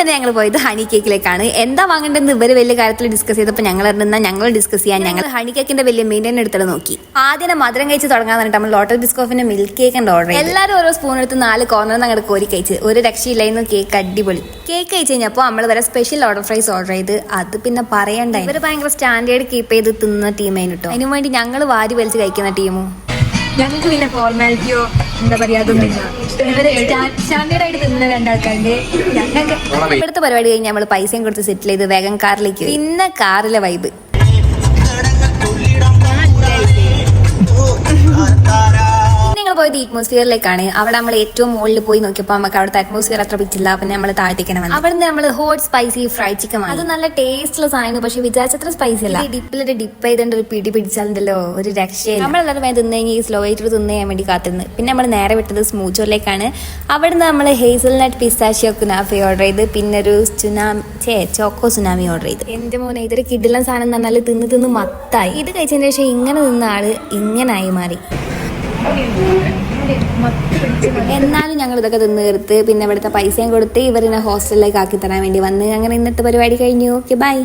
തന്നെ ഞങ്ങൾ പോയത് ഹണി കേക്കിലേക്കാണ്. എന്താ വാങ്ങേണ്ടതെന്ന് ഇവര് വലിയ കാര്യത്തിൽ ഡിസ്കസ് ചെയ്തപ്പോൾ ഞങ്ങൾ ഡിസ്കസ് ചെയ്യാൻ ഞങ്ങൾ ഹണി കേക്കിന്റെ വലിയ മെയിൻ എടുത്തിട്ട് നോക്കി. ആദ്യം മധുരം കഴിച്ച് തുടങ്ങാൻ പറഞ്ഞിട്ട് നമ്മൾ ലോട്ടസ് ബിസ്കോഫിന്റെ മിൽക്ക് കേക്ക് ഓർഡർ ചെയ്തു. എല്ലാവരും ഓരോ സ്പൂൺ എടുത്ത് 4 കോർണർ അങ്ങോട്ട് കോരി കഴിച്ച് ഒരു രക്ഷയില്ലായിരുന്നു. കേക്ക് അടിപൊളി. കേക്ക് കഴിച്ച് കഴിഞ്ഞപ്പോൾ നമ്മൾ വരെ സ്പെഷ്യൽ ഓർഡർ ഫ്രൈസ് ഓർഡർ ചെയ്ത് അത് പിന്നെ പറയണ്ടായി. ഇവർ ഭയങ്കര സ്റ്റാൻഡേർഡ് കീപ്പ് ചെയ്ത് തിന്നുന്ന ടീമായിരുന്നു കേട്ടോ. അതിനു വേണ്ടി ഞങ്ങൾ വാരി വലിച്ച് കഴിക്കുന്ന ടീമും. ഞങ്ങൾക്ക് പിന്നെ ഫോർമാലിറ്റിയോ എന്താ പറയാ അതൊന്നുമില്ല. സ്റ്റാൻഡേർഡ് ആയിട്ട് തിന്നുന്ന രണ്ടാൾക്കാരുടെ ഇവിടുത്തെ പരിപാടി കഴിഞ്ഞ് നമ്മൾ പൈസയും കൊടുത്ത് സെറ്റിൽ ചെയ്ത് വേഗം കാറിലേക്ക്. പിന്നെ കാറിലെ വൈബ് പോയത് അറ്റ്മോസ്ഫിയറിലേക്കാണ്. അവിടെ നമ്മൾ ഏറ്റവും മുകളിൽ പോയി നോക്കിയപ്പോൾ നമുക്ക് അവിടുത്തെ അറ്റ്മോസ്ഫിയർ അത്ര പിടിച്ചില്ല. പിന്നെ നമ്മൾ താഴ്ത്തിക്കണം വന്നു. അവിടെ നമ്മൾ ഹോട്ട് സ്പൈസി ഫ്രൈഡ് ചിക്കൻ അത് നല്ല ടേസ്റ്റുള്ള സാധനം. പക്ഷെ വിചാരിച്ചത്ര സ്പൈസി അല്ല. ഡിപ്പ് ചെയ്തോണ്ട് ഒരു പിടി പിടിച്ചാലുണ്ടല്ലോ ഒരു രക്ഷയില്ല. നമ്മളെല്ലാവരും വേഗം തിന്നു കഴിഞ്ഞാൽ സ്ലോ ആയിട്ട് തിന്നു ചെയ്യാൻ വേണ്ടി കാത്തുനിന്ന്. പിന്നെ നമ്മൾ നേരെ വിട്ടത് സ്മൂച്ചോറിലേക്കാണ്. അവിടുന്ന് നമ്മൾ ഹേസൽനട്ട് പിസ്താഷിയോ കുനാഫി ഓർഡർ ചെയ്ത് പിന്നെ ഒരു ചോക്കോ സുനാമി ഓർഡർ ചെയ്ത്. എന്റെ മോനെ ഇതൊരു കിടിലൻ സാധനം എന്ന് പറഞ്ഞാൽ തിന്ന് മത്തായി. ഇത് കഴിച്ചതിന് ശേഷം ഇങ്ങനെ നിന്ന ആള് ഇങ്ങനായി മാറി. എന്നാലും ഞങ്ങൾ ഇതൊക്കെ തിന്ന് തീർത്ത് പിന്നെ ഇവിടുത്തെ പൈസയും കൊടുത്ത് ഇവരിനെ ഹോസ്റ്റലിലേക്ക് ആക്കി തരാൻ വേണ്ടി വന്ന് അങ്ങനെ ഇന്നത്തെ പരിപാടി കഴിഞ്ഞു. Okay bye.